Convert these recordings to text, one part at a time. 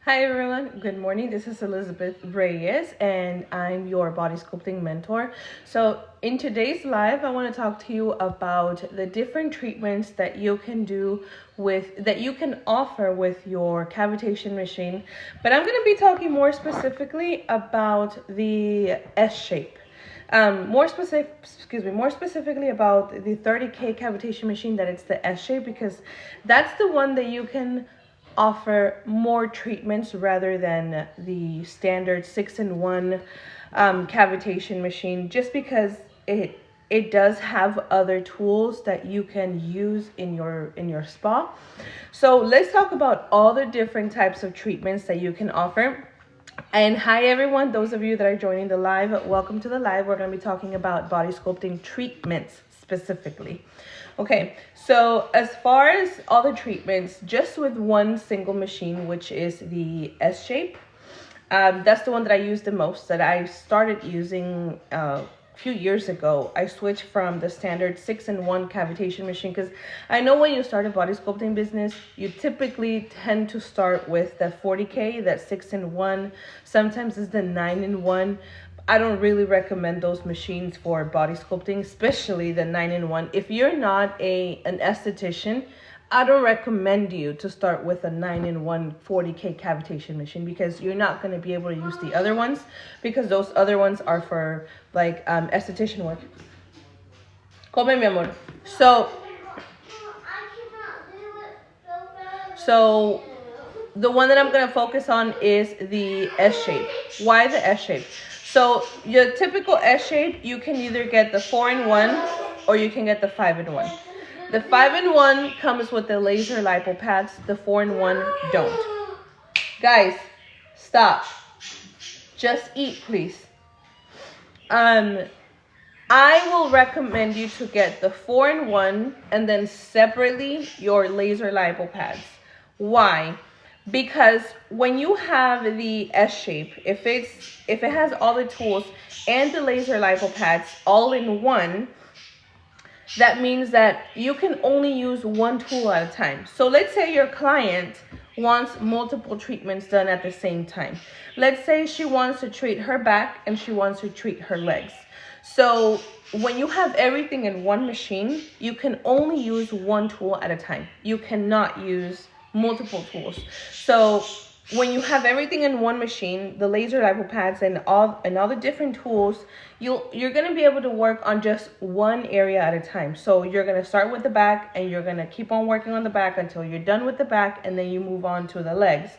Hi everyone, good morning. This is Elizabeth Reyes and I'm your body sculpting mentor. So in today's live, I want to talk to you about the different treatments that you can do that you can offer with your cavitation machine. But I'm going to be talking more specifically about the S shape. More specifically about the 30K cavitation machine, that it's the S shape, because that's the one that you can offer more treatments rather than the standard 6-in-1 cavitation machine, just because it does have other tools that you can use in your spa. So let's talk about all the different types of treatments that you can offer. And hi everyone, those of you that are joining the live, welcome to the live. We're going to be talking about body sculpting treatments specifically. Okay, so as far as all the treatments, just with one single machine, which is the S shape, that's the one that I use the most, that I started using few years ago. I switched from the standard 6-in-1 cavitation machine because I know when you start a body sculpting business, you typically tend to start with the 40K, that 6-in-1. Sometimes it's the 9-in-1. I don't really recommend those machines for body sculpting, especially the 9-in-1. If you're not an esthetician, I don't recommend you to start with a 9-in-1 40K cavitation machine, because you're not going to be able to use the other ones, because those other ones are for like esthetician work. Come, mi amor. So the one that I'm going to focus on is the S shape. Why the S shape? So your typical S shape, you can either get the 4-in-1 or you can get the 5-in-1. The 5-in-1 comes with the laser lipo pads. The 4-in-1 don't. Guys, stop. Just eat, please. I will recommend you to get the 4-in-1 and then separately your laser lipo pads. Why? Because when you have the S shape, if it has all the tools and the laser lipo pads all in one, that means that you can only use one tool at a time. So let's say your client wants multiple treatments done at the same time. Let's say she wants to treat her back and she wants to treat her legs. So when you have everything in one machine, you can only use one tool at a time. You cannot use multiple tools. So when you have everything in one machine, the laser lipo pads and all the different tools, you're going to be able to work on just one area at a time. So you're going to start with the back and you're going to keep on working on the back until you're done with the back, and then you move on to the legs.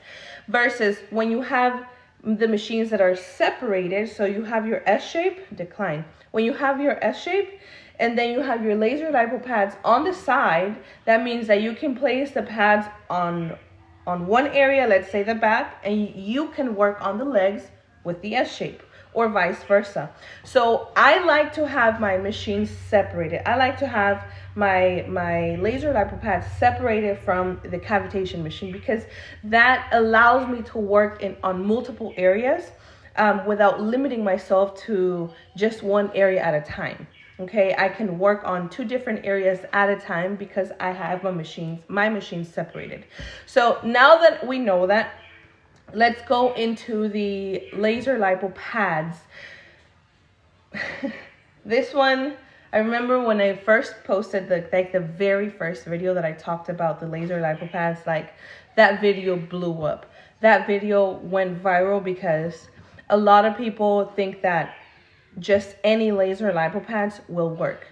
Versus when you have the machines that are separated, so you have your S shape, decline. When you have your S shape and then you have your laser lipo pads on the side, that means that you can place the pads on one area, let's say the back, and you can work on the legs with the S shape, or vice versa. So I like to have my machines separated. I like to have my laser lipo pads separated from the cavitation machine, because that allows me to work on multiple areas without limiting myself to just one area at a time. Okay, I can work on 2 different areas at a time because I have my machines separated. So now that we know that, let's go into the laser lipo pads. This one, I remember when I first posted the very first video that I talked about the laser lipo pads, like that video blew up. That video went viral because a lot of people think that just any laser lipo pads will work,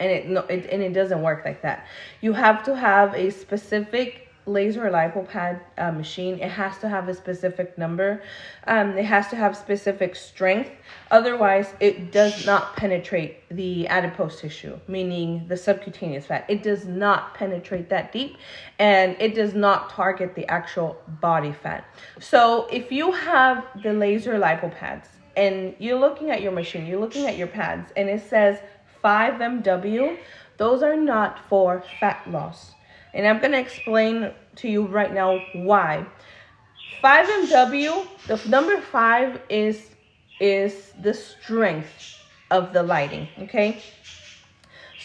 and it doesn't work like that. You have to have a specific laser lipo pad machine. It has to have a specific number. It has to have specific strength. Otherwise, it does not penetrate the adipose tissue, meaning the subcutaneous fat. It does not penetrate that deep, and it does not target the actual body fat. So if you have the laser lipo pads and you're looking at your machine, you're looking at your pads, and it says 5 MW, those are not for fat loss. And I'm going to explain to you right now why. 5 MW, the number 5 is the strength of the lighting, okay?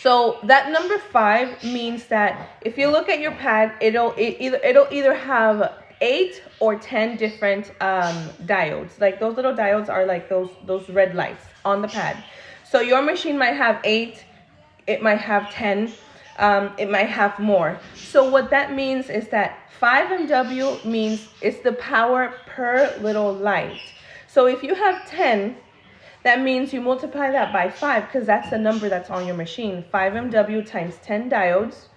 So that number 5 means that if you look at your pad, it'll either have 8 or 10 different diodes. Like those little diodes are like those red lights on the pad. So your machine might have 8, it might have 10, it might have more. So what that means is that 5 MW means it's the power per little light. So if you have 10, that means you multiply that by 5 because that's the number that's on your machine. 5 MW times 10 diodes.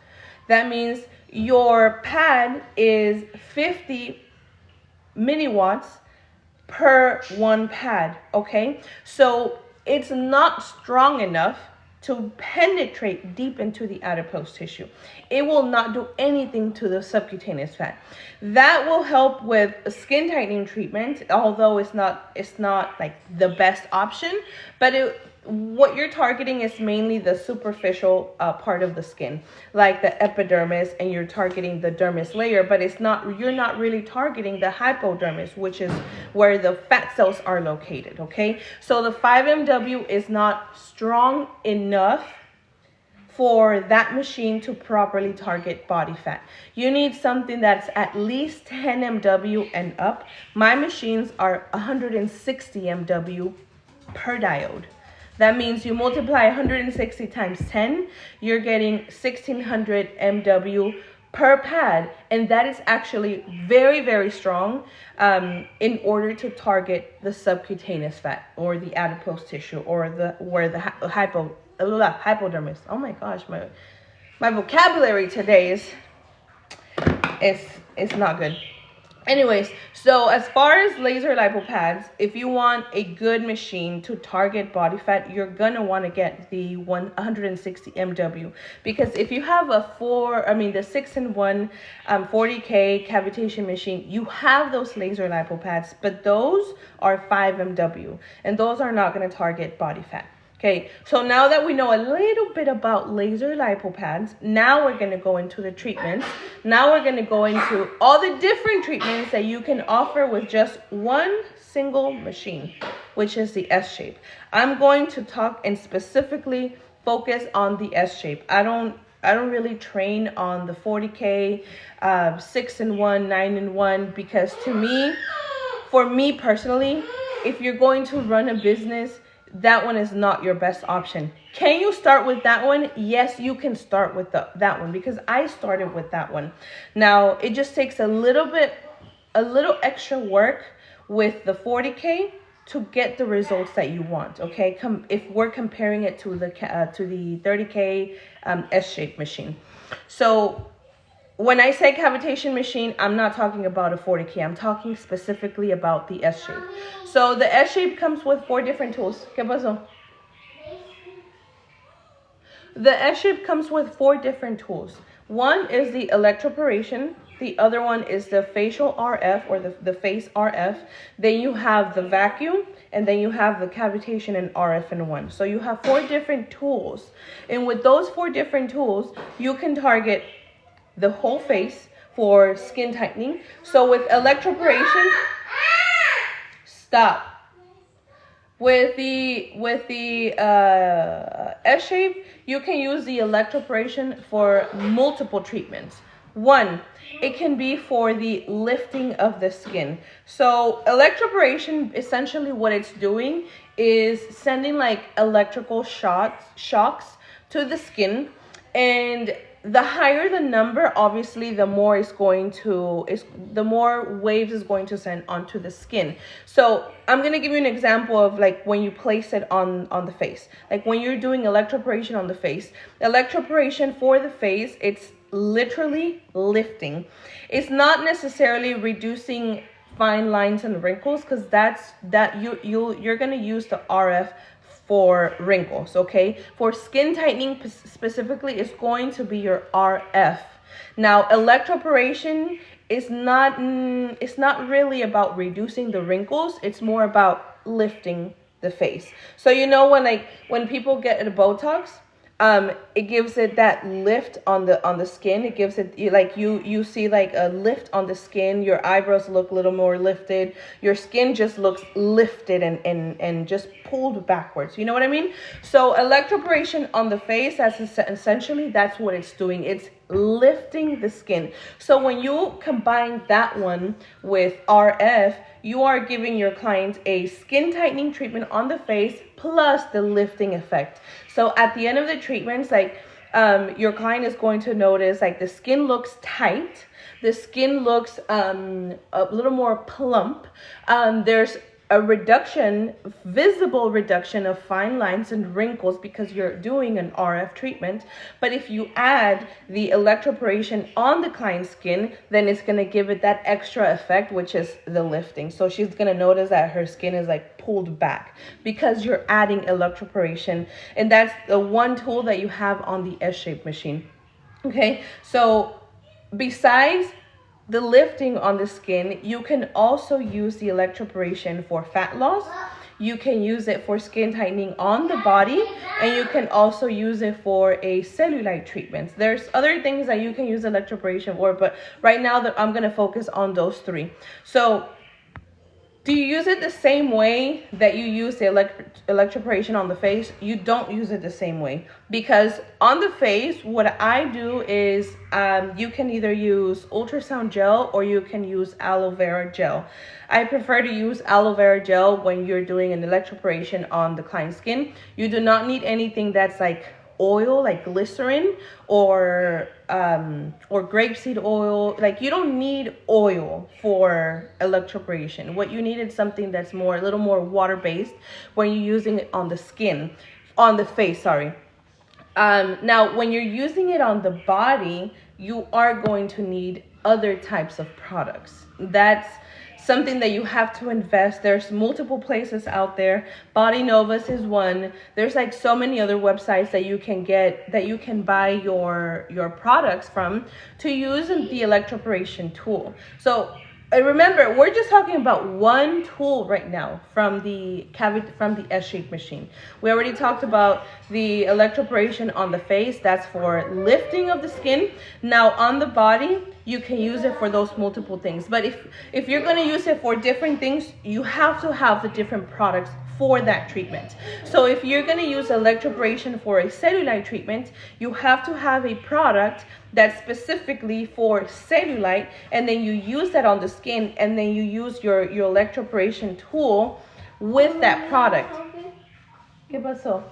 That means your pad is 50 milliwatts per one pad, okay? So it's not strong enough to penetrate deep into the adipose tissue. It will not do anything to the subcutaneous fat. That will help with skin tightening treatment, although it's not like the best option, but what you're targeting is mainly the superficial part of the skin, like the epidermis, and you're targeting the dermis layer, but you're not really targeting the hypodermis, which is where the fat cells are located, okay? So the 5 MW is not strong enough for that machine to properly target body fat. You need something that's at least 10 MW and up. My machines are 160 MW per diode. That means you multiply 160 times 10, you're getting 1600 MW per pad. And that is actually very, very strong in order to target the subcutaneous fat or the adipose tissue or where the hypodermis. Oh my gosh, my vocabulary today is not good. Anyways, so as far as laser lipo pads, if you want a good machine to target body fat, you're gonna want to get the 160 MW, because if you have the 6-in-1 40K cavitation machine, you have those laser lipo pads, but those are 5 MW, and those are not gonna target body fat. Okay, so now that we know a little bit about laser lipo pads, now we're going to go into the treatments. Now we're going to go into all the different treatments that you can offer with just one single machine, which is the S-shape. I'm going to talk and specifically focus on the S-shape. I don't really train on the 40K, 6-in-1, 9-in-1, because for me personally, if you're going to run a business, that one is not your best option. Can you start with that one? Yes, you can start with that one, because I started with that one. Now, it just takes a little extra work with the 40K to get the results that you want, okay? If we're comparing it to the 30K S-shape machine. So when I say cavitation machine, I'm not talking about a 40K. I'm talking specifically about the S-shape. So the S-shape comes with 4 different tools. ¿Qué pasó? The S-shape comes with 4 different tools. One is the electroporation. The other one is the facial RF, or the face RF. Then you have the vacuum, and then you have the cavitation and RF in one. So you have 4 different tools. And with those 4 different tools, you can target the whole face for skin tightening. So with electroporation, stop. With the S-shape, you can use the electroporation for multiple treatments. One, it can be for the lifting of the skin. So electroporation, essentially what it's doing is sending like electrical shocks to the skin, and the higher the number, obviously, the more the more waves is going to send onto the skin. So I'm gonna give you an example of like when you place it on the face. Like when you're doing electroporation on the face, electroporation for the face, it's literally lifting. It's not necessarily reducing fine lines and wrinkles, because you're gonna use the RF for wrinkles, okay? For skin tightening specifically, it's going to be your RF. Now, electroporation is it's not really about reducing the wrinkles. It's more about lifting the face. So you know when people get a Botox, it gives it that lift on the skin. It gives it you see like a lift on the skin. Your eyebrows look a little more lifted. Your skin just looks lifted and just pulled backwards. You know what I mean? So electroporation on the face, that's essentially what it's doing. It's lifting the skin. So when you combine that one with RF, you are giving your client a skin tightening treatment on the face plus the lifting effect. So at the end of the treatments, like your client is going to notice like the skin looks tight, the skin looks a little more plump. There's a reduction, visible reduction of fine lines and wrinkles because you're doing an RF treatment. But if you add the electroporation on the client's skin, then it's going to give it that extra effect, which is the lifting. So she's going to notice that her skin is like pulled back because you're adding electroporation. And that's the one tool that you have on the S-Shape machine. Okay, so besides the lifting on the skin, you can also use the electroporation for fat loss. You can use it for skin tightening on the body, and you can also use it for a cellulite treatment. There's other things that you can use electroporation for, but right now that I'm going to focus on those three. So do you use it the same way that you use the electroporation on the face? You don't use it the same way, because on the face, what I do is you can either use ultrasound gel or you can use aloe vera gel. I prefer to use aloe vera gel when you're doing an electroporation on the client's skin. You do not need anything that's like oil, like glycerin or grapeseed oil. Like, you don't need oil for electroporation. What you need is something that's a little more water-based when you're using it on the skin, on the face, sorry. Now, when you're using it on the body, you are going to need other types of products. That's something that you have to invest. There's multiple places out there. Body Novas is one. There's like so many other websites that you can get, that you can buy your products from to use the electroporation tool. So remember, we're just talking about one tool right now from the S-Shape machine. We already talked about the electroporation on the face. That's for lifting of the skin. Now on the body, you can use it for those multiple things. But if you're going to use it for different things, you have to have the different products for that treatment. So if you're going to use electroporation for a cellulite treatment, you have to have a product that's specifically for cellulite, and then you use that on the skin, and then you use your electroporation tool with that product. ¿Qué pasó?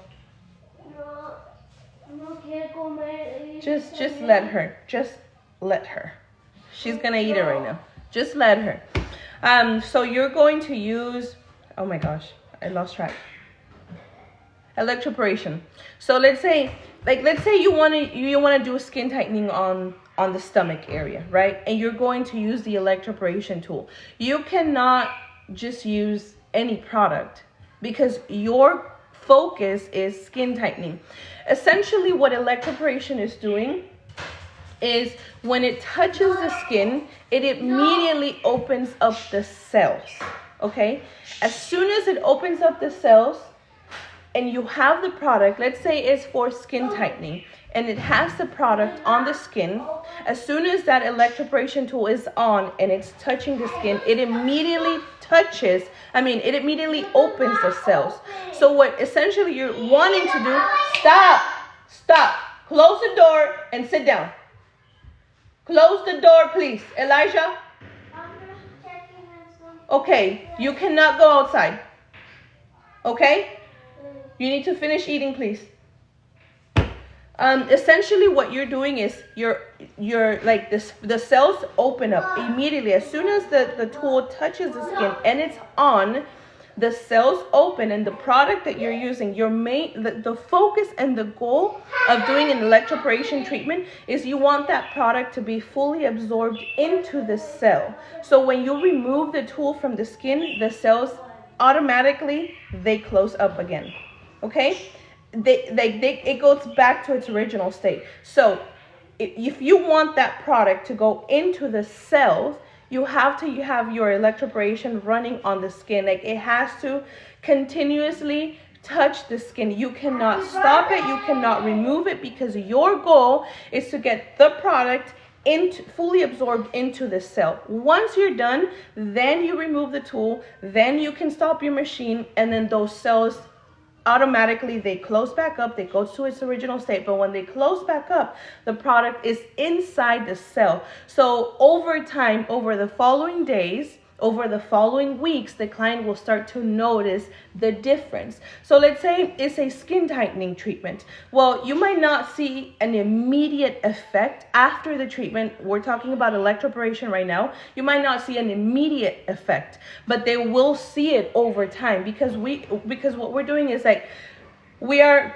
Just let her. Just let her. She's gonna eat it right now. Just let her. So you're going to use, oh my gosh, I lost track. Electroporation. So let's say you want to do a skin tightening on the stomach area, right? And you're going to use the electroporation tool. You cannot just use any product because your focus is skin tightening. Essentially, what electroporation is doing is when it touches the skin, it immediately opens up the cells, okay? As soon as it opens up the cells and you have the product, let's say it's for skin tightening, and it has the product on the skin, as soon as that electroporation tool is on and it's touching the skin, it immediately opens the cells. So what essentially you're wanting to do, stop, close the door and sit down. Close the door, please. Elijah? Okay, you cannot go outside. Okay? You need to finish eating, please. Essentially what you're doing is you're like this, the cells open up immediately. As soon as the tool touches the skin and it's on, the cells open, and the product that you're using, the focus and the goal of doing an electroporation treatment is you want that product to be fully absorbed into the cell. So when you remove the tool from the skin, the cells automatically, they close up again. Okay? It goes back to its original state. So if you want that product to go into the cells, you have to have your electroporation running on the skin. Like, it has to continuously touch the skin. You cannot stop it. You cannot remove it, because your goal is to get the product fully absorbed into the cell. Once you're done, then you remove the tool. Then you can stop your machine, and then those cells automatically they close back up, they go to its original state. But when they close back up, the product is inside the cell. So over time, over the following days, over the following weeks, the client will start to notice the difference. So let's say it's a skin tightening treatment. Well, you might not see an immediate effect after the treatment. We're talking about electroporation right now. You might not see an immediate effect, but they will see it over time, because what we're doing is like we're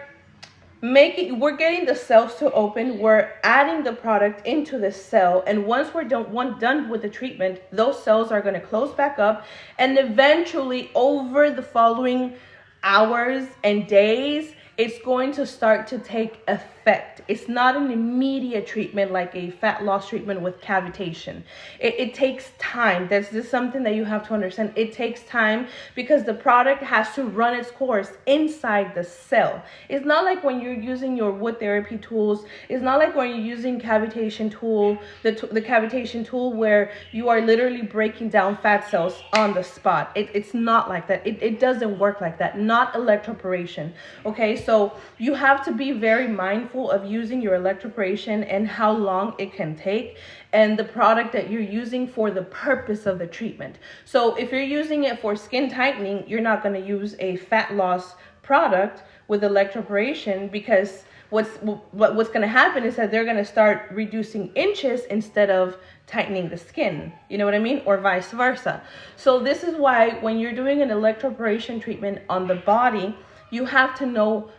getting the cells to open, we're adding the product into the cell, and once we're done with the treatment, those cells are going to close back up, and eventually over the following hours and days, it's going to start to take effect. It's not an immediate treatment like a fat loss treatment with cavitation. It takes time. That's just something that you have to understand. It takes time because the product has to run its course inside the cell. It's not like when you're using your wood therapy tools. It's not like when you're using cavitation tool, the cavitation tool where you are literally breaking down fat cells on the spot. It's not like that. It doesn't work like that. Not electroporation. Okay, so you have to be very mindful of using your electroporation and how long it can take, and the product that you're using for the purpose of the treatment. So if you're using it for skin tightening, you're not going to use a fat loss product with electroporation, because what's going to happen is that they're going to start reducing inches instead of tightening the skin. You know what I mean? Or vice versa. So this is why when you're doing an electroporation treatment on the body, you have to know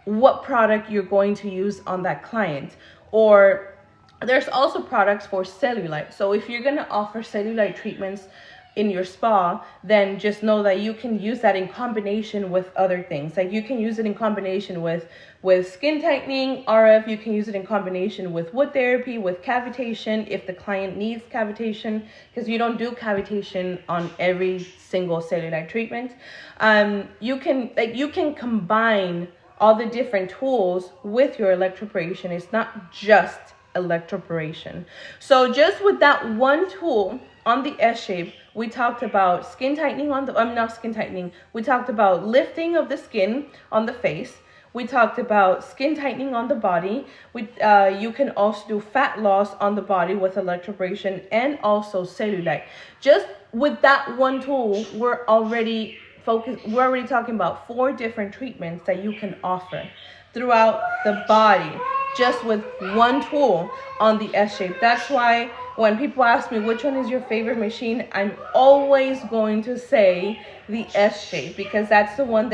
what product you're going to use on that client. Or there's also products for cellulite. So if you're going to offer cellulite treatments in your spa, then just know that you can use that in combination with other things. Like you can use it in combination with skin tightening, RF. You can use it in combination with wood therapy, with cavitation if the client needs cavitation, because you don't do cavitation on every single cellulite treatment. You can combine all the different tools with your electroporation. It's not just electroporation. So just with that one tool on the S-shape, we talked about skin tightening on the, not skin tightening. We talked about lifting of the skin on the face. We talked about skin tightening on the body. You can also do fat loss on the body with electroporation, and also cellulite. Just with that one tool, we're already talking about 4 different treatments that you can offer throughout the body, just with one tool on the S-shape. That's why when people ask me which one is your favorite machine, I'm always going to say the S-shape, because that's the one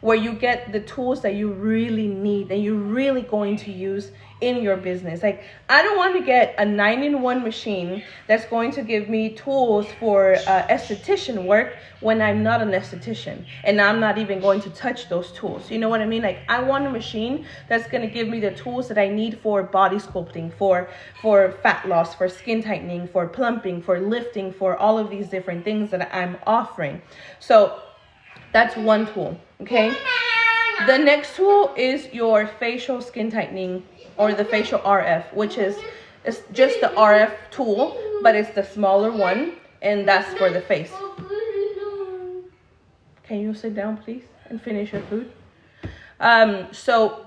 where you get the tools that you really need and you're really going to use in your business. Like, I don't want to get a 9-in-1 machine that's going to give me tools for esthetician work when I'm not an esthetician and I'm not even going to touch those tools. You know what I mean? Like, I want a machine that's going to give me the tools that I need for body sculpting, for fat loss, for skin tightening, for plumping, for lifting, for all of these different things that I'm offering. So that's one tool, okay? The next tool is your facial skin tightening, or the facial RF, which is just the RF tool, but it's the smaller one, and that's for the face. Can you sit down, please, and finish your food? So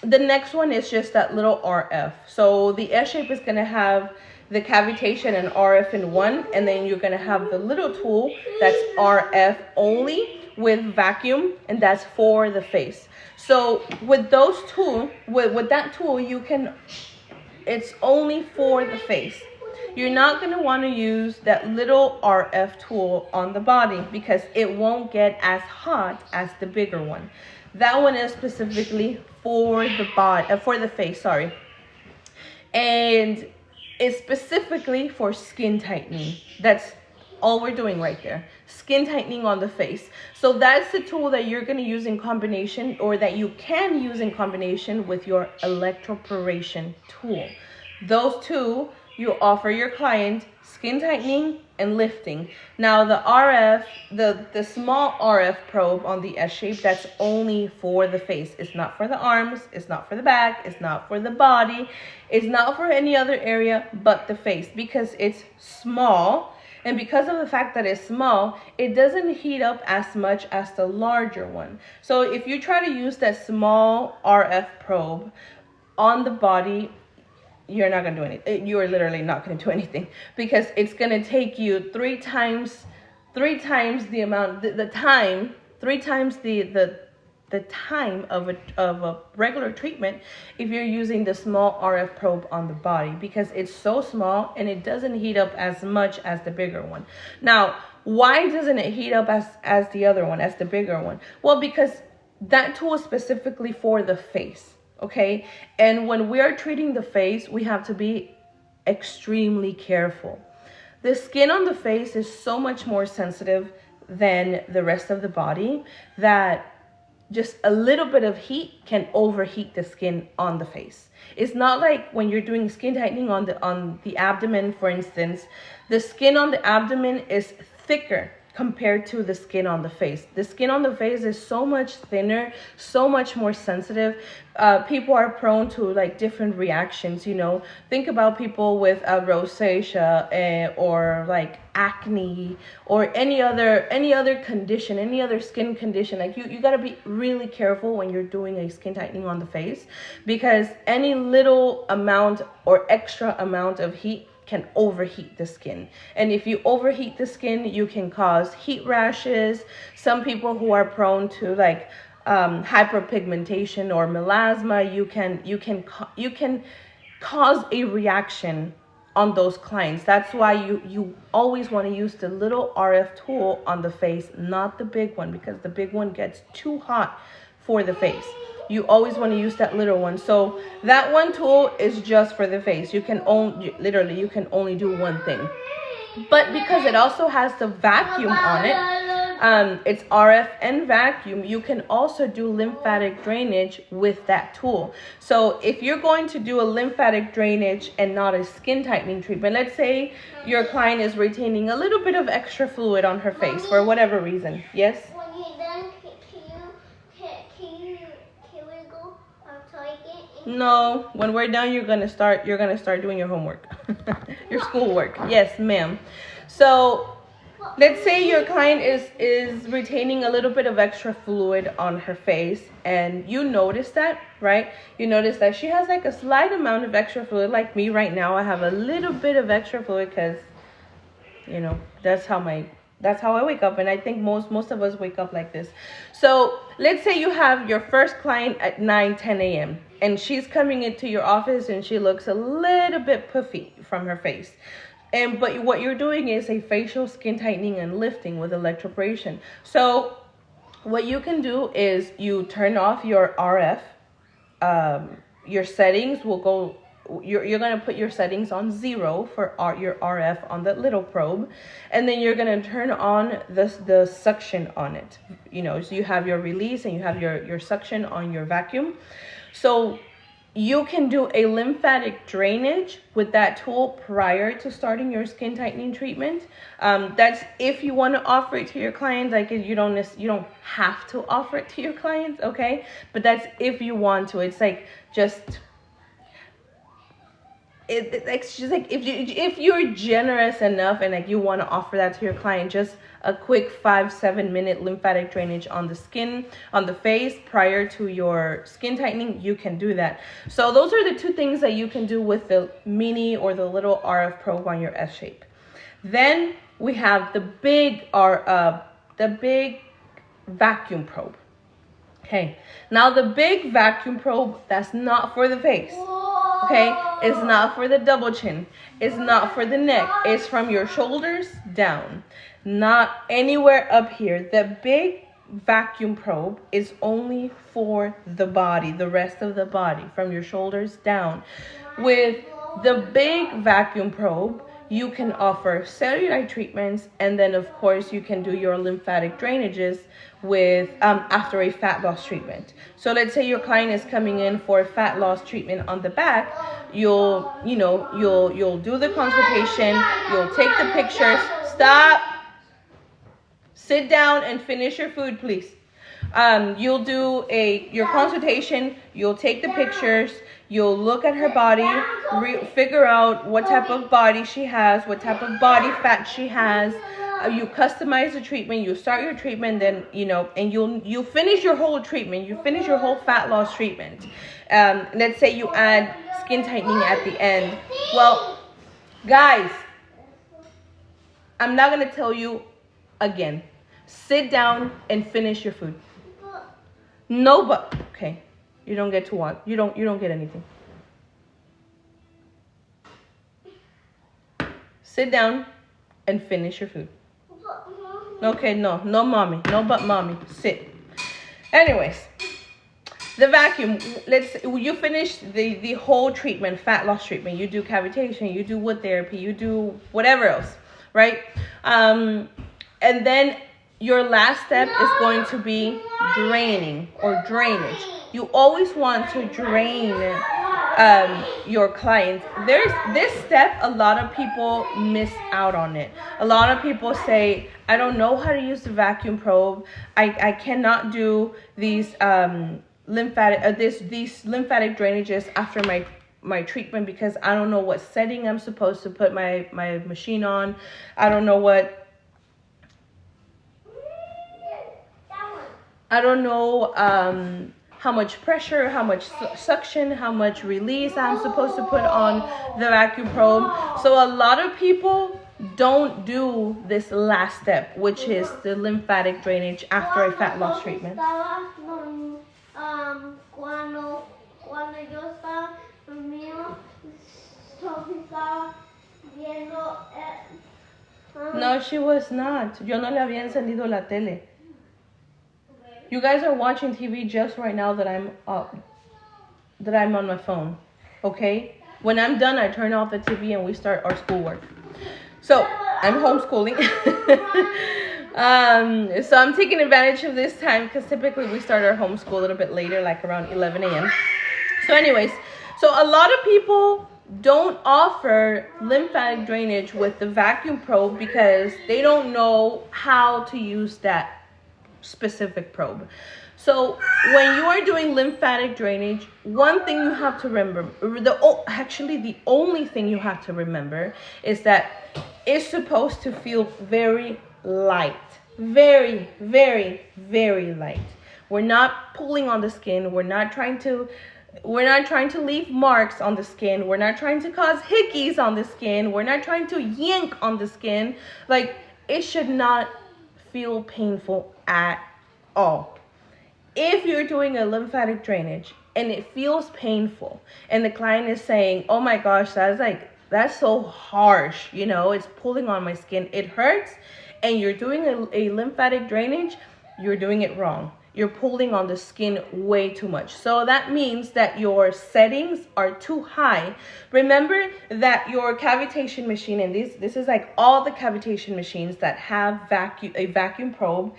the next one is just that little RF. So the S-shape is going to have the cavitation and RF in one, and then you're going to have the little tool that's RF only with vacuum, and that's for the face. So with those two, with that tool, it's only for the face. You're not going to want to use that little RF tool on the body because it won't get as hot as the bigger one. That one is specifically for the body, for the face, sorry. And it's specifically for skin tightening. That's all we're doing right there. Skin tightening on the face. So that's the tool that you're going to use in combination, or that you can use in combination with your electroporation tool. Those two, you offer your client skin tightening and lifting. Now the RF, the small RF probe on the S-shape, that's only for the face. It's not for the arms, it's not for the back, it's not for the body, it's not for any other area but the face, because it's small And because of the fact that it's small, it doesn't heat up as much as the larger one. So if you try to use that small RF probe on the body, you're not going to do anything. You are literally not going to do anything, because it's going to take you three times the amount, the time, three times the time of a regular treatment if you're using the small RF probe on the body, because it's so small and it doesn't heat up as much as the bigger one. Now, why doesn't it heat up as the other one, as the bigger one? Well, because that tool is specifically for the face, okay? And when we are treating the face, we have to be extremely careful. The skin on the face is so much more sensitive than the rest of the body that just a little bit of heat can overheat the skin on the face. It's not like when you're doing skin tightening on the abdomen, for instance. The skin on the abdomen is thicker compared to the skin on the face. The skin on the face is so much thinner, so much more sensitive. People are prone to like different reactions, you know. Think about people with rosacea or like acne or any other condition, any other skin condition. Like you got to be really careful when you're doing a skin tightening on the face, because any little amount or extra amount of heat can overheat the skin. And if you overheat the skin, you can cause heat rashes. Some people who are prone to like hyperpigmentation or melasma, you can cause a reaction on those clients. That's why you always want to use the little RF tool on the face, not the big one, because the big one gets too hot for the face. You always want to use that little one. So that one tool is just for the face. You can only do one thing. But because it also has the vacuum on it, it's RF and vacuum, you can also do lymphatic drainage with that tool. So if you're going to do a lymphatic drainage and not a skin tightening treatment, let's say your client is retaining a little bit of extra fluid on her face for whatever reason. Yes? When you're done, can we go outside again? No, when we're done, you're gonna start doing your homework, your schoolwork. Yes, ma'am. So let's say your client is retaining a little bit of extra fluid on her face, and you notice that, right? You notice that she has like a slight amount of extra fluid. Like me right now, I have a little bit of extra fluid because, you know, that's how I wake up, and I think most of us wake up like this. So let's say you have your first client at 9-10 a.m. and she's coming into your office and she looks a little bit puffy from her face. But what you're doing is a facial skin tightening and lifting with electroporation. So what you can do is you turn off your RF. Your settings will go. You're going to put your settings on 0 for your RF on the little probe, and then you're going to turn on the suction on it. You know, so you have your release and you have your suction on your vacuum. So you can do a lymphatic drainage with that tool prior to starting your skin tightening treatment. That's if you want to offer it to your clients. Like you don't have to offer it to your clients, okay? But that's if you want to. It's like just. It's just like if you're generous enough and like you want to offer that to your client, just a quick 5-7 minute lymphatic drainage on the skin, on the face prior to your skin tightening, you can do that. So those are the two things that you can do with the mini or the little RF probe on your S shape. Then we have the big vacuum probe. Okay, now the big vacuum probe, that's not for the face. Okay, it's not for the double chin. It's not for the neck. It's from your shoulders down, not anywhere up here. The big vacuum probe is only for the body, the rest of the body, from your shoulders down. With the big vacuum probe, you can offer cellulite treatments, and then of course you can do your lymphatic drainages with after a fat loss treatment. So let's say your client is coming in for a fat loss treatment on the back. You'll do the consultation, you'll take the pictures. Stop. Sit down and finish your food, please. You'll do your consultation. You'll take the pictures. You'll look at her body, figure out what type of body she has, what type of body fat she has. You customize the treatment. You start your treatment, then and you finish your whole treatment. You finish your whole fat loss treatment. Let's say you add skin tightening at the end. Well, guys, I'm not gonna tell you again. Sit down and finish your food. No, but okay. You don't get to watch. You don't get anything. Sit down and finish your food. Okay, no mommy. No but mommy. Sit. Anyways, the vacuum. You finish the whole treatment, fat loss treatment. You do cavitation, you do wood therapy, you do whatever else, right? And then your last step is going to be draining or drainage. You always want to drain your clients. There's this step, a lot of people miss out on it. A lot of people say, I don't know how to use the vacuum probe. I cannot do these lymphatic drainages after my treatment because I don't know what setting I'm supposed to put my machine on. I don't know how much pressure, how much suction, how much release I'm supposed to put on the vacuum probe. So a lot of people don't do this last step, which is the lymphatic drainage after a fat loss treatment. Cuando yo estaba dormido, Sophie estaba viendo. No, she was not. Yo no le había encendido la tele. You guys are watching TV just right now that I'm on my phone, okay? When I'm done, I turn off the TV and we start our schoolwork. So I'm homeschooling. So I'm taking advantage of this time because typically we start our homeschool a little bit later, like around 11 a.m. So anyways, so a lot of people don't offer lymphatic drainage with the vacuum probe because they don't know how to use that specific probe. So when you are doing lymphatic drainage, one thing you have to remember, the only thing you have to remember is that it's supposed to feel very light, very, very, very light. We're not pulling on the skin. We're not trying to leave marks on the skin. We're not trying to cause hickeys on the skin. We're not trying to yank on the skin. Like, it should not feel painful at all. If you're doing a lymphatic drainage and it feels painful and the client is saying, oh my gosh, that's so harsh, it's pulling on my skin, it hurts, and you're doing a lymphatic drainage, you're doing it wrong. You're pulling on the skin way too much. So that means that your settings are too high. Remember that your cavitation machine, and this is like all the cavitation machines that have a vacuum probe,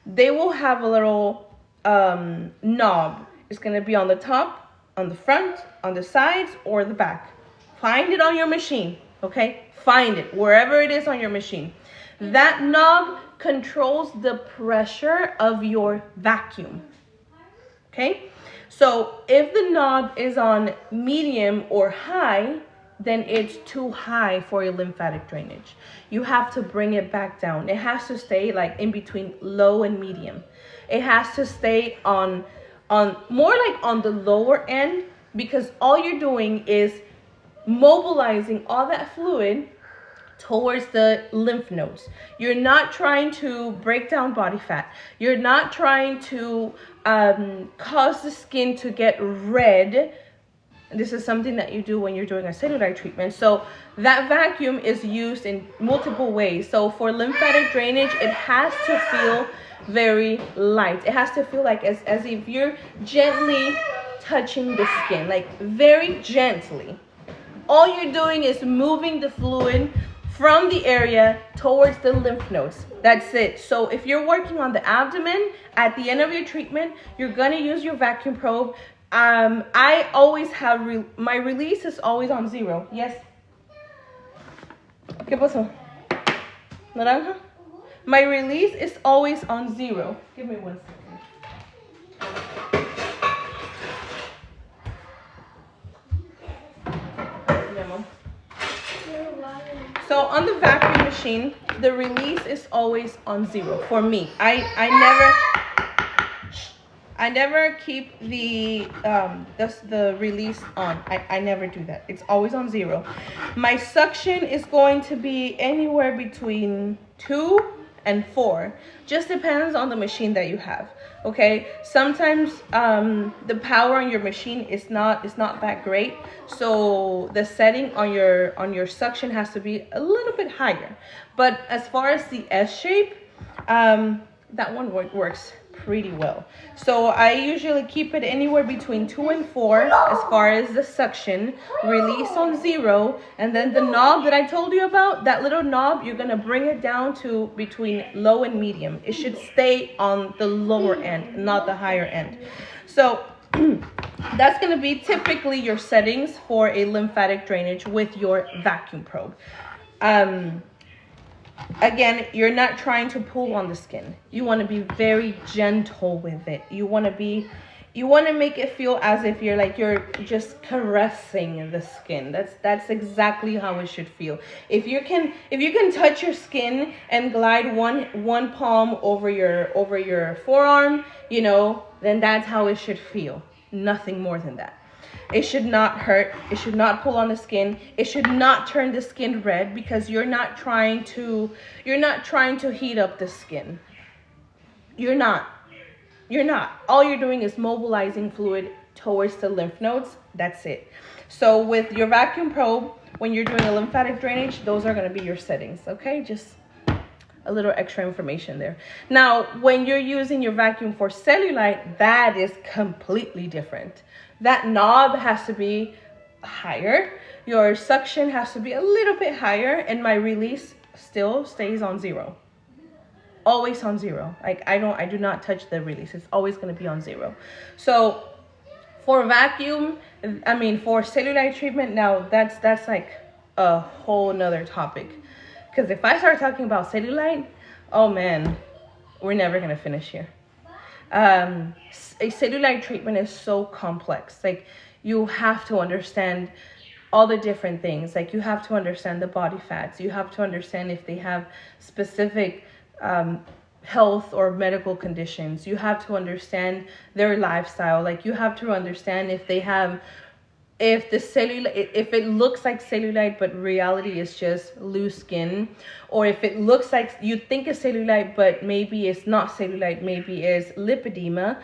they will have a little knob. It's going to be on the top, on the front, on the sides, or the back. Find it on your machine, okay? Find it wherever it is on your machine. That knob controls the pressure of your vacuum, okay? So if the knob is on medium or high, then it's too high for your lymphatic drainage. You have to bring it back down. It has to stay like in between low and medium. It has to stay on more like on the lower end, because all you're doing is mobilizing all that fluid towards the lymph nodes. You're not trying to break down body fat. You're not trying to cause the skin to get red. This is something that you do when you're doing a cellulite treatment. So that vacuum is used in multiple ways. So for lymphatic drainage, it has to feel very light. It has to feel like as if you're gently touching the skin, like very gently. All you're doing is moving the fluid from the area towards the lymph nodes. That's it. So if you're working on the abdomen, at the end of your treatment, you're gonna use your vacuum probe. I always have, my release is always on 0. Yes? ¿Qué pasó? ¿Naranja? My release is always on 0. Give me 1 second. So on the vacuum machine, the release is always on 0 for me. I never keep the release on. I never do that. It's always on 0. My suction is going to be anywhere between 2 and 4. Just depends on the machine that you have. Okay, sometimes the power on your machine is not that great, so the setting on your suction has to be a little bit higher. But as far as the S shape, that one works pretty well. So I usually keep it anywhere between 2 and 4 as far as the suction, release on 0, and then the knob that I told you about, that little knob, you're gonna bring it down to between low and medium. It should stay on the lower end, not the higher end. So that's gonna be typically your settings for a lymphatic drainage with your vacuum probe. Again, you're not trying to pull on the skin. You want to be very gentle with it. You want to make it feel as if you're just caressing the skin. That's exactly how it should feel. If you can touch your skin and glide one palm over your forearm, then that's how it should feel. Nothing more than that. It should not hurt. It should not pull on the skin. It should not turn the skin red, because you're not trying to heat up the skin. You're not. All you're doing is mobilizing fluid towards the lymph nodes. That's it. So with your vacuum probe, when you're doing a lymphatic drainage, those are going to be your settings. Okay, just a little extra information there. Now, when you're using your vacuum for cellulite, that is completely different. That knob has to be higher. Your suction has to be a little bit higher, and my release still stays on 0. Always on 0. I do not touch the release. It's always going to be on 0. So for for cellulite treatment, now that's like a whole nother topic. Because if I start talking about cellulite, oh man, we're never going to finish here. A cellulite treatment is so complex. You have to understand all the different things. You have to understand the body fats. You have to understand if they have specific health or medical conditions. You have to understand their lifestyle. You have to understand if they have, if it looks like cellulite but reality is just loose skin, or if it looks like you think it's cellulite but maybe it's not cellulite, maybe it's lipedema,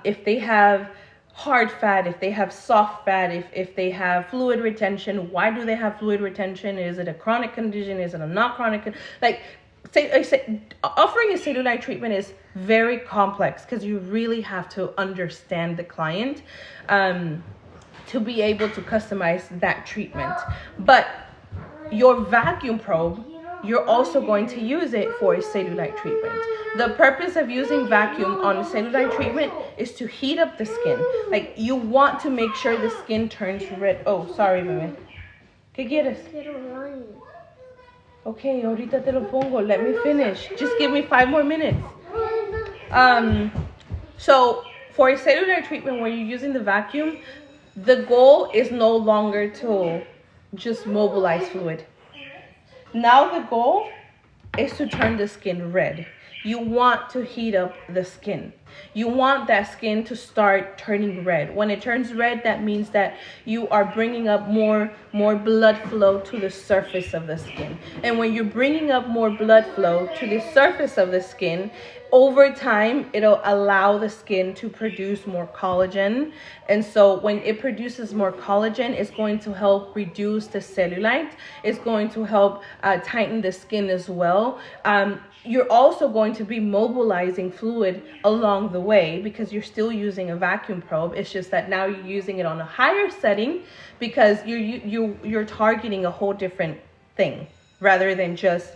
if they have hard fat, if they have soft fat, if they have fluid retention. Why do they have fluid retention? Is it a chronic condition? Is it a not chronic? Offering a cellulite treatment is very complex, because you really have to understand the client to be able to customize that treatment. But your vacuum probe, you're also going to use it for a cellulite treatment. The purpose of using vacuum on a cellulite treatment is to heat up the skin. You want to make sure the skin turns red. Oh, sorry, bebé. ¿Qué quieres? Okay, ahorita te lo pongo. Let me finish. Just give me 5 more minutes. So for a cellulite treatment where you're using the vacuum, the goal is no longer to just mobilize fluid. Now the goal is to turn the skin red. You want to heat up the skin. You want that skin to start turning red. When it turns red, that means that you are bringing up more blood flow to the surface of the skin. And when you're bringing up more blood flow to the surface of the skin, over time, it'll allow the skin to produce more collagen. And so when it produces more collagen, it's going to help reduce the cellulite. It's going to help tighten the skin as well. You're also going to be mobilizing fluid along the way, because you're still using a vacuum probe. It's just that now you're using it on a higher setting, because you're targeting a whole different thing rather than just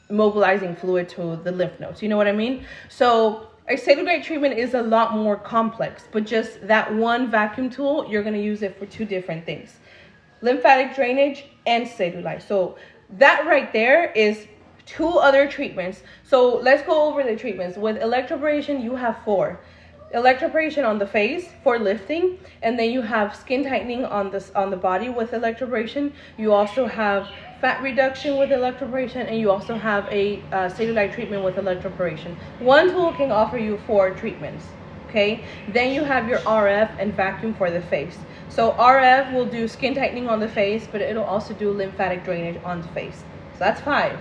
mobilizing fluid to the lymph nodes. You know what I mean? So a cellulite treatment is a lot more complex, but just that one vacuum tool, you're going to use it for 2 different things: lymphatic drainage and cellulite. So that right there is 2 other treatments. So let's go over the treatments. With electroporation, you have 4. electroporation on the face for lifting, and then you have skin tightening on the body with electroporation. You also have fat reduction with electroporation, and you also have a cellulite treatment with electroporation. One tool can offer you 4 treatments. Okay, then you have your RF and vacuum for the face. So RF will do skin tightening on the face, but it'll also do lymphatic drainage on the face. So that's 5.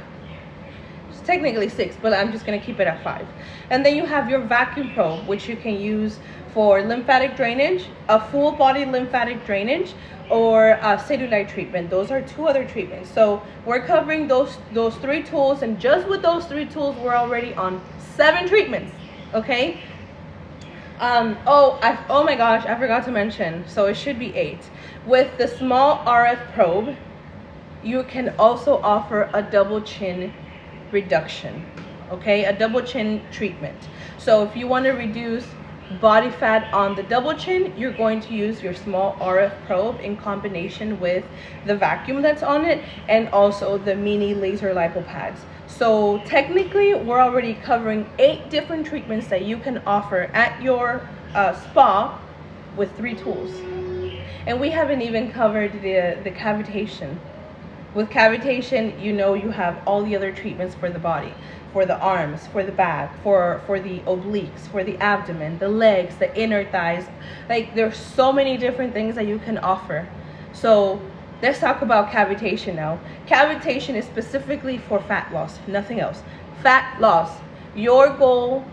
It's technically 6, but I'm just gonna keep it at 5. And then you have your vacuum probe, which you can use for lymphatic drainage, a full body lymphatic drainage, or a cellulite treatment. Those are 2 other treatments. So we're covering those 3 tools, and just with those 3 tools, we're already on 7 treatments. Okay. Oh my gosh, I forgot to mention. So it should be 8. With the small RF probe, you can also offer a double chin reduction. Okay, a double chin treatment. So if you want to reduce body fat on the double chin, you're going to use your small RF probe in combination with the vacuum that's on it, and also the mini laser lipo pads. So technically, we're already covering 8 different treatments that you can offer at your spa with 3 tools. And we haven't even covered the cavitation. With cavitation, you know, you have all the other treatments for the body, for the arms, for the back, for the obliques, for the abdomen, the legs, the inner thighs. Like, there's so many different things that you can offer. So let's talk about cavitation now. Cavitation is specifically for fat loss, nothing else. Fat loss. Your goal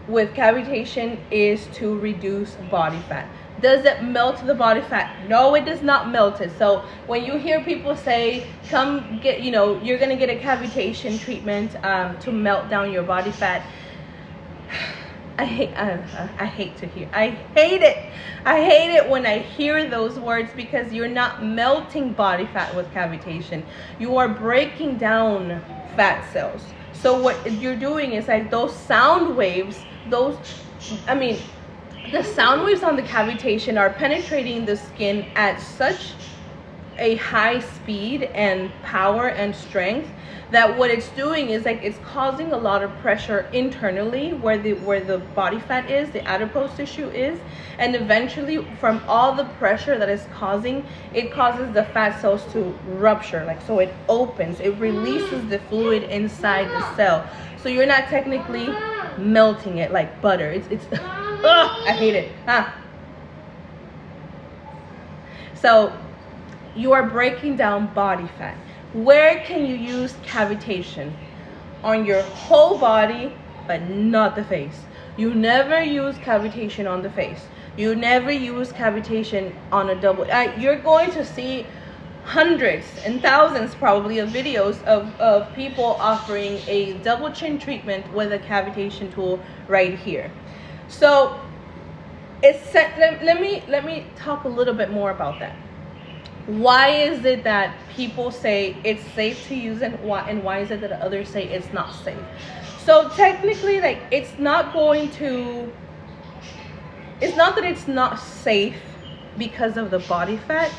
with cavitation is to reduce body fat. Does it melt the body fat? No, it does not melt it. So when you hear people say, come get, you know, you're going to get a cavitation treatment to melt down your body fat, I hate it when I hear those words, because you're not melting body fat with cavitation. You are breaking down fat cells. So what you're doing is, like, those sound waves, the sound waves on the cavitation are penetrating the skin at such a high speed and power and strength that what it's doing is, like, it's causing a lot of pressure internally where the body fat is, the adipose tissue is, and eventually from all the pressure that is causing, it causes the fat cells to rupture. Like, so it opens, it releases the fluid inside the cell. So you're not technically melting it like butter. It's ugh, I hate it. So you are breaking down body fat. Where can you use cavitation? On your whole body, but not the face. You never use cavitation on the face. You never use cavitation on a double. You're going to see hundreds and thousands probably of videos of people offering a double chin treatment with a cavitation tool right here. So let me talk a little bit more about that. Why is it that people say it's safe to use it, and why is it that others say it's not safe? So technically, like, it's not that it's not safe because of the body fat.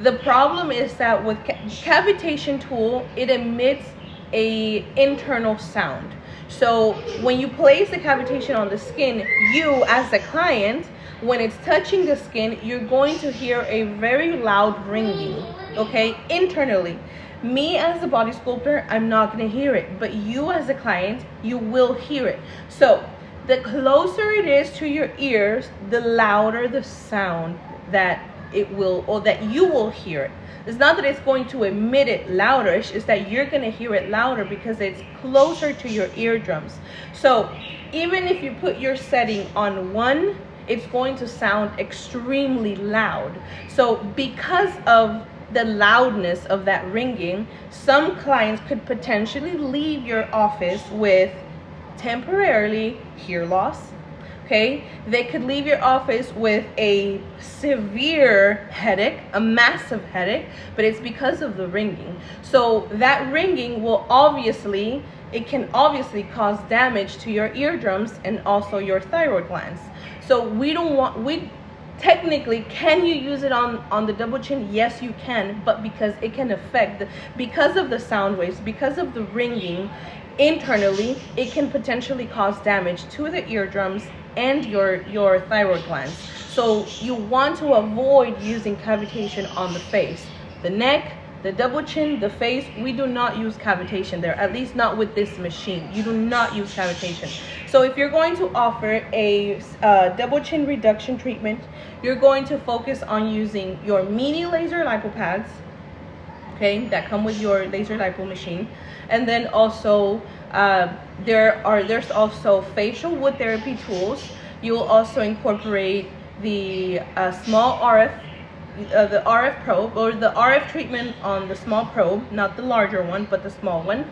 The problem is that with cavitation tool, it emits a internal sound. So when you place the cavitation on the skin, you as the client, when it's touching the skin, you're going to hear a very loud ringing, okay, internally. Me as a body sculptor, I'm not going to hear it, but you as a client, you will hear it. So the closer it is to your ears, the louder the sound that it will, or that you will hear it. It's not that it's going to emit it louder, it's just that you're going to hear it louder because it's closer to your eardrums. So even if you put your setting on 1, it's going to sound extremely loud. So because of the loudness of that ringing, some clients could potentially leave your office with temporarily hear loss. Okay, they could leave your office with a severe headache, a massive headache, but it's because of the ringing. So that ringing will obviously cause damage to your eardrums and also your thyroid glands. So technically, can you use it on the double chin? Yes, you can, but because it can affect, because of the sound waves, because of the ringing, internally, it can potentially cause damage to the eardrums and your thyroid glands. So you want to avoid using cavitation on the face, the neck, the double chin, the face. We do not use cavitation there, at least not with this machine. You do not use cavitation. So if you're going to offer a double chin reduction treatment, you're going to focus on using your mini laser lipo pads, okay, that come with your laser lipo machine. And then also there's also facial wood therapy tools. You will also incorporate the small RF, the RF probe, or the RF treatment on the small probe, not the larger one, but the small one.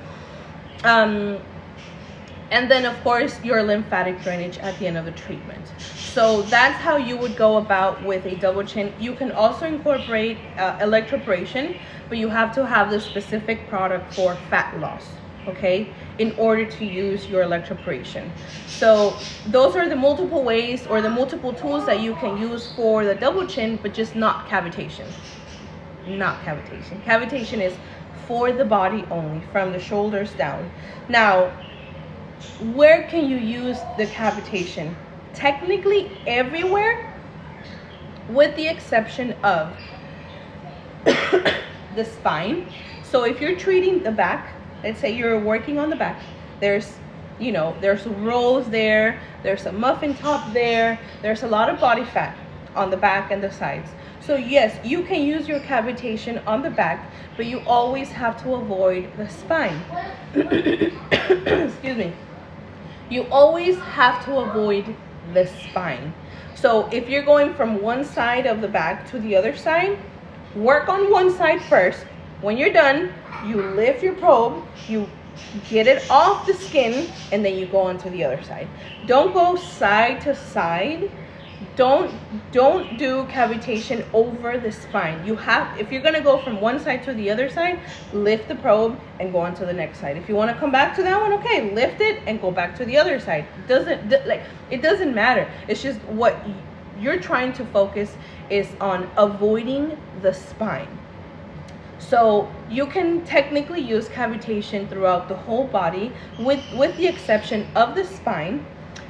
And then of course your lymphatic drainage at the end of the treatment. So that's how you would go about with a double chin. You can also incorporate electroporation, but you have to have the specific product for fat loss, okay, in order to use your electroporation. So those are the multiple ways or the multiple tools that you can use for the double chin, but just not cavitation. Not cavitation. Cavitation is for the body only, from the shoulders down. Now, where can you use the cavitation? Technically everywhere, with the exception of the spine. So if you're treating the back, let's say you're working on the back, there's rolls there, there's a muffin top there, there's a lot of body fat on the back and the sides. So yes, you can use your cavitation on the back, but you always have to avoid the spine. Excuse me. You always have to avoid the spine. So if you're going from one side of the back to the other side, work on one side first. When you're done, you lift your probe, you get it off the skin, and then you go on to the other side. Don't go side to side. Don't do cavitation over the spine. You have, if you're gonna go from one side to the other side, lift the probe and go on to the next side. If you want to come back to that one, okay, lift it and go back to the other side. It doesn't matter. It's just what you're trying to focus is on avoiding the spine. So you can technically use cavitation throughout the whole body, with the exception of the spine,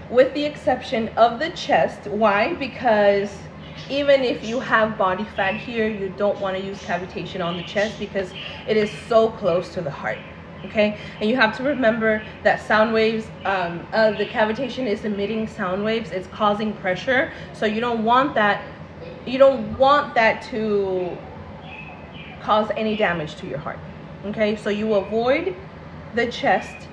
with the exception of the chest. Why? Because even if you have body fat here, you don't want to use cavitation on the chest because it is so close to the heart. Okay, and you have to remember that sound waves, the cavitation is emitting sound waves. It's causing pressure, so you don't want that. You don't want that to cause any damage to your heart. Okay, so you avoid the chest.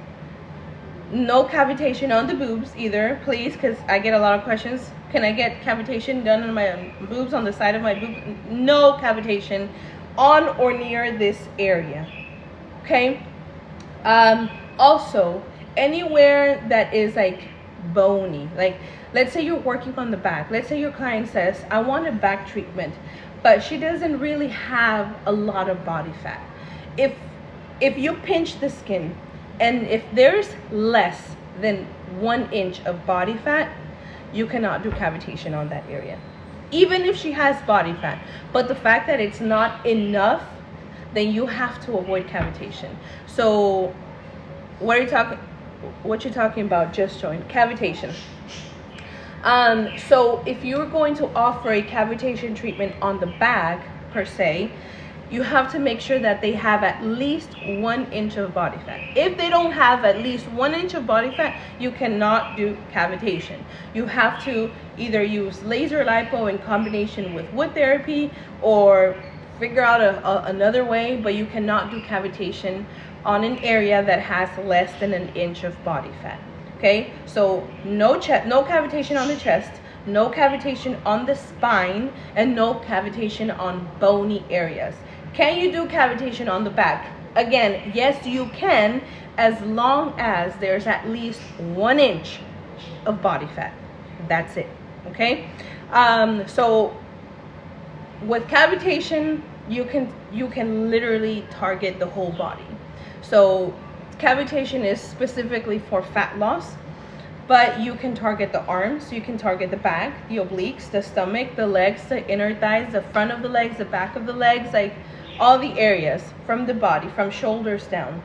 No cavitation on the boobs either, please, because I get a lot of questions. Can I get cavitation done on my boobs, on the side of my boobs? No cavitation on or near this area. Okay. Also, anywhere that is like bony, like let's say you're working on the back. Let's say your client says, I want a back treatment, but she doesn't really have a lot of body fat. If you pinch the skin, and if there's less than 1 inch of body fat, you cannot do cavitation on that area, even if she has body fat. But the fact that it's not enough, then you have to avoid cavitation. So what you're talking about, just showing cavitation. So if you're going to offer a cavitation treatment on the back per se, you have to make sure that they have at least 1 inch of body fat. If they don't have at least 1 inch of body fat, you cannot do cavitation. You have to either use laser lipo in combination with wood therapy, or figure out another way, but you cannot do cavitation on an area that has less than 1 inch of body fat. Okay, so no cavitation on the chest, no cavitation on the spine, and no cavitation on bony areas. Can you do cavitation on the back? Again, yes, you can, as long as there's at least 1 inch of body fat. That's it. Okay, so with cavitation, you can literally target the whole body. So cavitation is specifically for fat loss, but you can target the arms, you can target the back, the obliques, the stomach, the legs, the inner thighs, the front of the legs, the back of the legs, like all the areas from the body, from shoulders down.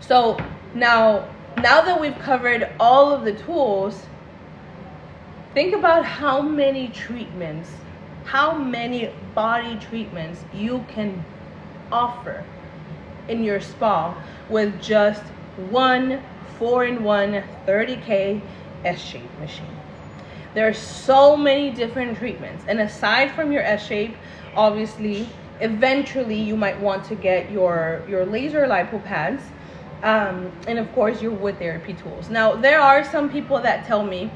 So Now that we've covered all of the tools, think about how many treatments, how many body treatments you can offer in your spa with just one 4-in-1 30K S-Shape machine. There are so many different treatments, and aside from your S-Shape, obviously eventually you might want to get your laser lipo pads, and of course your wood therapy tools. Now there are some people that tell me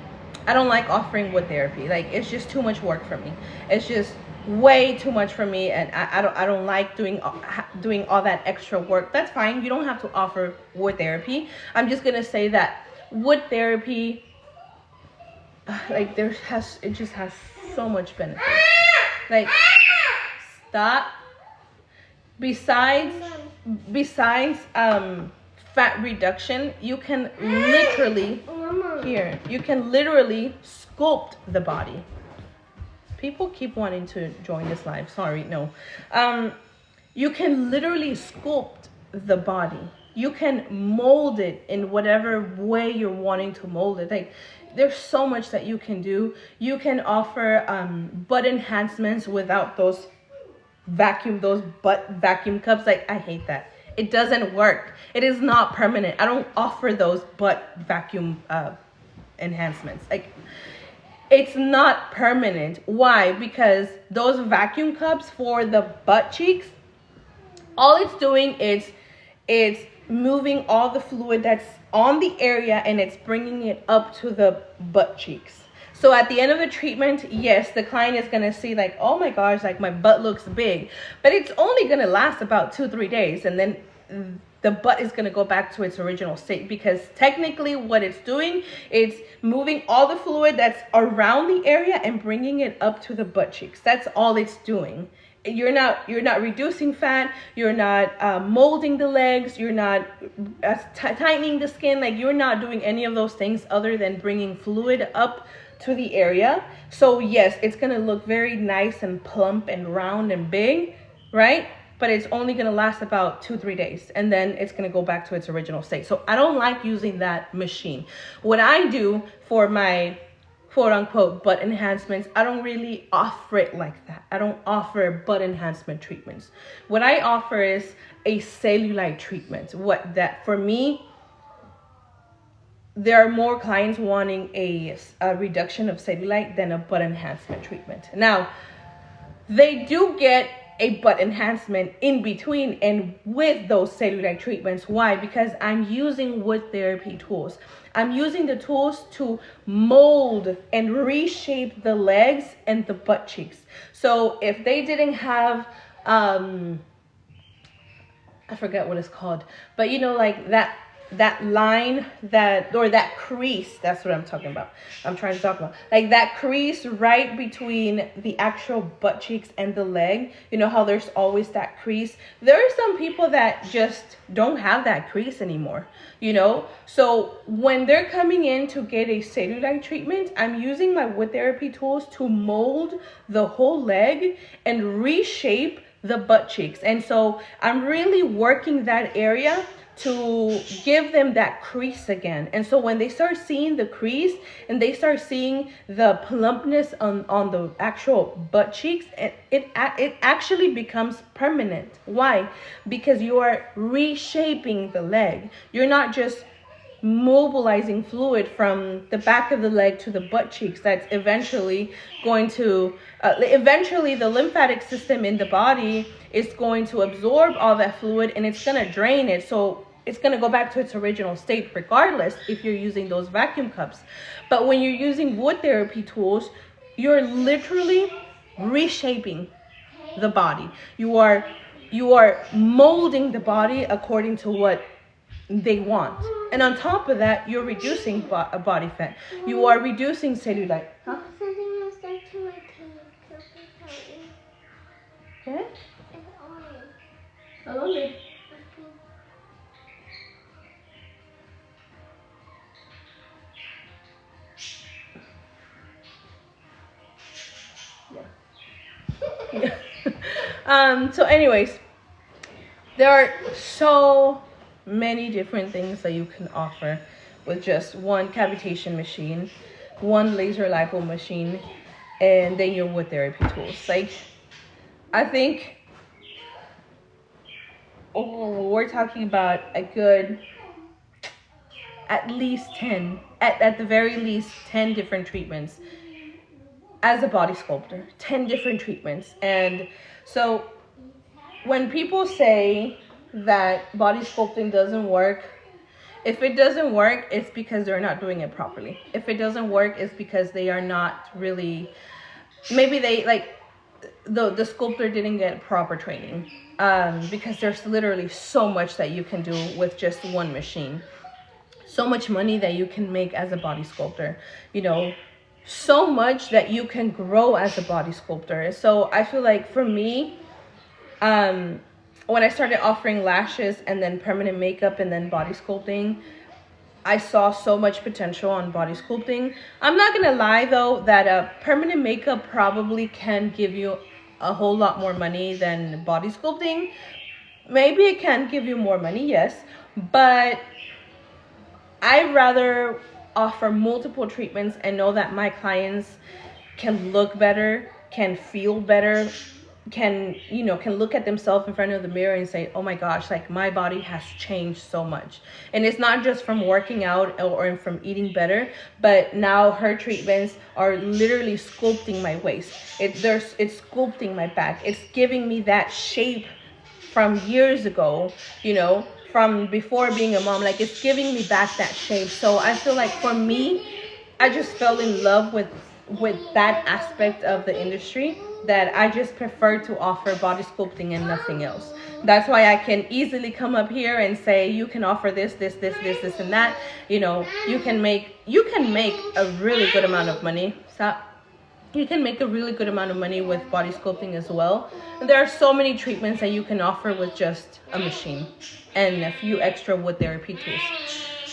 I don't like offering wood therapy, like it's just too much work for me, it's just way too much for me, and I don't like doing all that extra work. That's fine, you don't have to offer wood therapy. I'm just gonna say that wood therapy, like it just has so much benefit. Like, stop. Besides fat reduction, you can literally sculpt the body. People keep wanting to join this live. Sorry, no. You can literally sculpt the body. You can mold it in whatever way you're wanting to mold it. Like, there's so much that you can do. You can offer butt enhancements without those butt vacuum cups. Like, I hate that. It doesn't work. It is not permanent. I don't offer those butt vacuum enhancements. Like, it's not permanent. Why? Because those vacuum cups for the butt cheeks, all it's doing is it's moving all the fluid that's on the area and it's bringing it up to the butt cheeks. So at the end of the treatment, yes, the client is going to see like, oh my gosh, like my butt looks big, but it's only going to last about 2-3 days. And then the butt is going to go back to its original state, because technically what it's doing, it's moving all the fluid that's around the area and bringing it up to the butt cheeks. That's all it's doing. You're not reducing fat, you're not molding the legs, you're not tightening the skin. Like, you're not doing any of those things other than bringing fluid up to the area. So yes, it's gonna look very nice and plump and round and big, right? But it's only gonna last about 2-3 days, and then it's gonna go back to its original state. So I don't like using that machine. What I do for my quote unquote butt enhancements, I don't really offer it like that. I don't offer butt enhancement treatments. What I offer is a cellulite treatment. What that for me, there are more clients wanting a reduction of cellulite than a butt enhancement treatment. Now, they do get a butt enhancement in between and with those cellulite treatments. Why? Because I'm using wood therapy tools. I'm using the tools to mold and reshape the legs and the butt cheeks. So if they didn't have, I forget what it's called, but you know, like that line, or that crease, that's what I'm talking about. I'm trying to talk about like that crease right between the actual butt cheeks and the leg. You know how there's always that crease? There are some people that just don't have that crease anymore, you know? So when they're coming in to get a cellulite treatment, I'm using my wood therapy tools to mold the whole leg and reshape the butt cheeks. And so I'm really working that area to give them that crease again. And so when they start seeing the crease and they start seeing the plumpness on the actual butt cheeks, it actually becomes permanent. Why? Because you are reshaping the leg. You're not just mobilizing fluid from the back of the leg to the butt cheeks. That's eventually going to, eventually the lymphatic system in the body is going to absorb all that fluid and it's going to drain it. So it's going to go back to its original state regardless if you're using those vacuum cups. But when you're using wood therapy tools, you're literally reshaping the body. You are molding the body according to what they want. And on top of that, you're reducing body fat. You are reducing cellulite. Huh? ¿Qué? ¿A dónde? So anyways, there are so many different things that you can offer with just one cavitation machine, one laser lipo machine, and then your wood therapy tools. Like, I think we're talking about a good, at least 10, at the very least 10 different treatments as a body sculptor. 10 different treatments. And so when people say that body sculpting doesn't work, if it doesn't work, it's because they're not doing it properly. If it doesn't work, it's because they are not really, maybe they, like, the sculptor didn't get proper training. Because there's literally so much that you can do with just one machine. So much money that you can make as a body sculptor. You know, so much that you can grow as a body sculptor. So I feel like for me, when I started offering lashes and then permanent makeup and then body sculpting, I saw so much potential on body sculpting. I'm not gonna lie though, that permanent makeup probably can give you a whole lot more money than body sculpting. Maybe it can give you more money, yes, but I'd rather offer multiple treatments and know that my clients can look better, can feel better, can look at themselves in front of the mirror and say, oh my gosh, like my body has changed so much. And it's not just from working out or from eating better, but now her treatments are literally sculpting my waist. It's sculpting my back. It's giving me that shape from years ago, from before being a mom. Like, it's giving me back that shape. So I feel like for me, I just fell in love with that aspect of the industry, that I just prefer to offer body sculpting and nothing else. That's why I can easily come up here and say, you can offer this, and that. You can make a really good amount of money. You can make a really good amount of money with body sculpting as well. And there are so many treatments that you can offer with just a machine and a few extra wood therapy tools.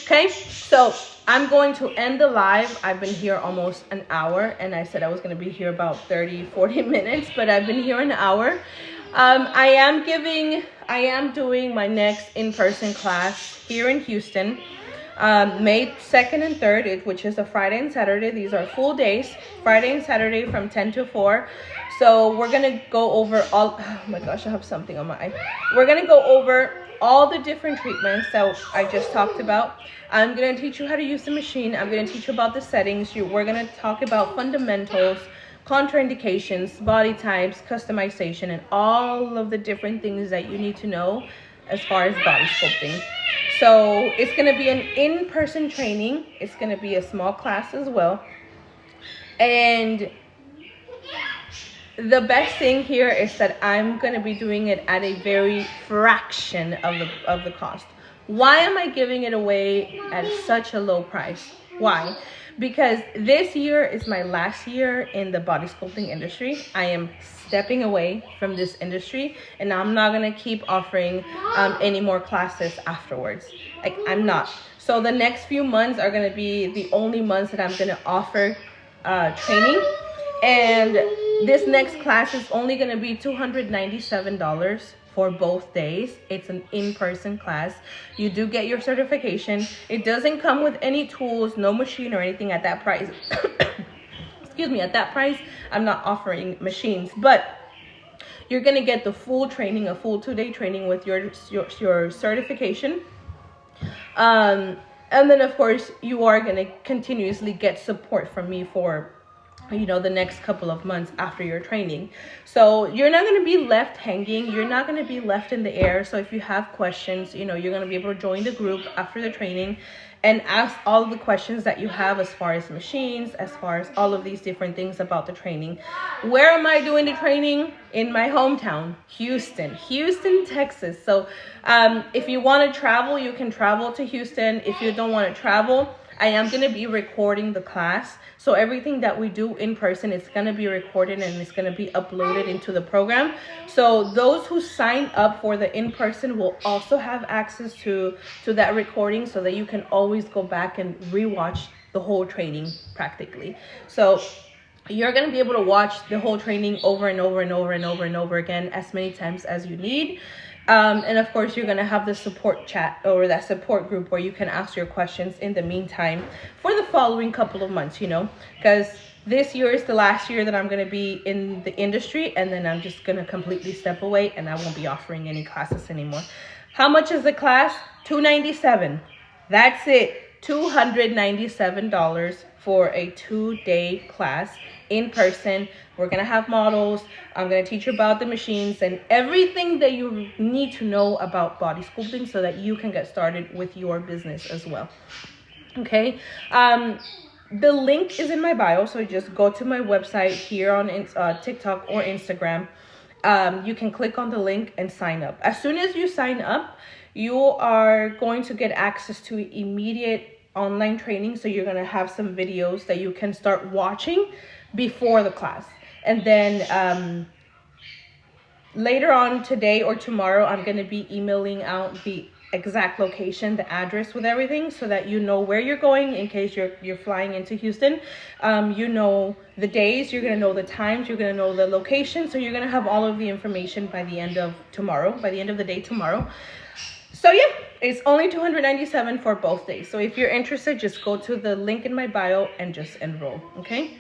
Okay, so I'm going to end the live. I've been here almost an hour, and I said I was going to be here about 30-40 minutes, but I've been here an hour. I am doing my next in-person class here in Houston, May 2nd and 3rd, which is a Friday and Saturday. These are full days, Friday and Saturday from 10 to 4. So we're going to go over oh my gosh, I have something on my eye. We're going to go over all the different treatments that I just talked about. I'm going to teach you how to use the machine. I'm going to teach you about the settings. We're going to talk about fundamentals, contraindications, body types, customization, and all of the different things that you need to know as far as body sculpting. So it's going to be an in-person training. It's going to be a small class as well. And the best thing here is that I'm going to be doing it at a very fraction of the cost. Why am I giving it away at such a low price? Why? Because this year is my last year in the body sculpting industry. I am stepping away from this industry, and I'm not going to keep offering any more classes afterwards. Like, I'm not. So the next few months are going to be the only months that I'm going to offer training. And this next class is only going to be $297 for both days. It's an in-person class. You do get your certification. It doesn't come with any tools, no machine or anything at that price. Excuse me, at that price, I'm not offering machines, but you're going to get the full training, a full 2-day training with your certification. And then, of course, you are going to continuously get support from me for the next couple of months after your training. So you're not going to be left hanging. You're not going to be left in the air. So if you have questions, you're going to be able to join the group after the training and ask all of the questions that you have as far as machines, as far as all of these different things about the training. Where am I doing the training? In my hometown, Houston, Texas. So if you want to travel, you can travel to Houston. If you don't want to travel, I am going to be recording the class. So everything that we do in person is going to be recorded and it's going to be uploaded into the program. So those who sign up for the in-person will also have access to that recording, so that you can always go back and rewatch the whole training practically. So you're going to be able to watch the whole training over and over and over and over and over again as many times as you need. And of course, you're going to have the support chat or that support group where you can ask your questions in the meantime for the following couple of months, you know, because this year is the last year that I'm going to be in the industry, and then I'm just going to completely step away and I won't be offering any classes anymore. How much is the class? $297. That's it. $297 for a 2-day class in person. We're going to have models. I'm going to teach you about the machines and everything that you need to know about body sculpting so that you can get started with your business as well. Okay. The link is in my bio, so just go to my website here on TikTok or Instagram. You can click on the link and sign up. As soon as you sign up, you are going to get access to immediate online training. So you're going to have some videos that you can start watching before the class. And then later on today or tomorrow, I'm going to be emailing out the exact location, the address with everything, so that you know where you're going in case you're flying into Houston. You know the days, you're going to know the times, you're going to know the location. So you're going to have all of the information by the end of tomorrow, by the end of the day tomorrow. So yeah, it's only $297 for both days. So if you're interested, just go to the link in my bio and just enroll, okay?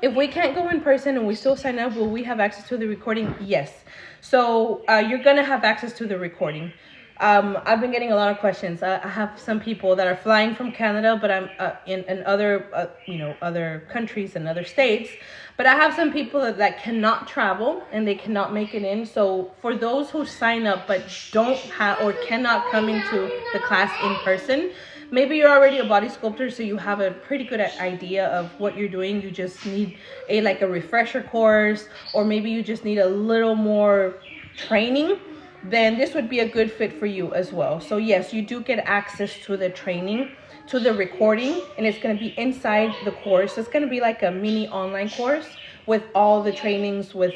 If we can't go in person and we still sign up, will we have access to the recording? Yes. So you're going to have access to the recording. I've been getting a lot of questions. I have some people that are flying from Canada, but I'm in other, other countries and other states. But I have some people that cannot travel and they cannot make it in. So for those who sign up but don't have or cannot come into the class in person, maybe you're already a body sculptor, so you have a pretty good idea of what you're doing. You just need a refresher course, or maybe you just need a little more training. Then this would be a good fit for you as well. So yes, you do get access to the training, to the recording, and it's going to be inside the course. It's going to be like a mini online course with all the trainings, with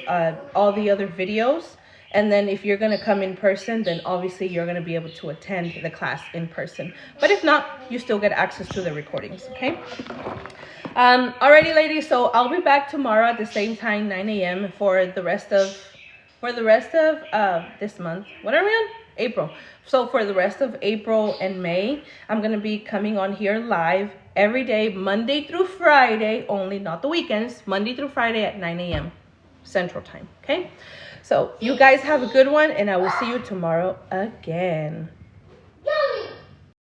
all the other videos. And then if you're going to come in person, then obviously you're going to be able to attend the class in person. But if not, you still get access to the recordings, okay? Alrighty, ladies, so I'll be back tomorrow at the same time, 9 a.m. for the rest of this month. What are we on? April. So for the rest of April and May, I'm going to be coming on here live every day, Monday through Friday only, not the weekends, Monday through Friday at 9 a.m. Central Time, okay? So you guys have a good one, and I will see you tomorrow again.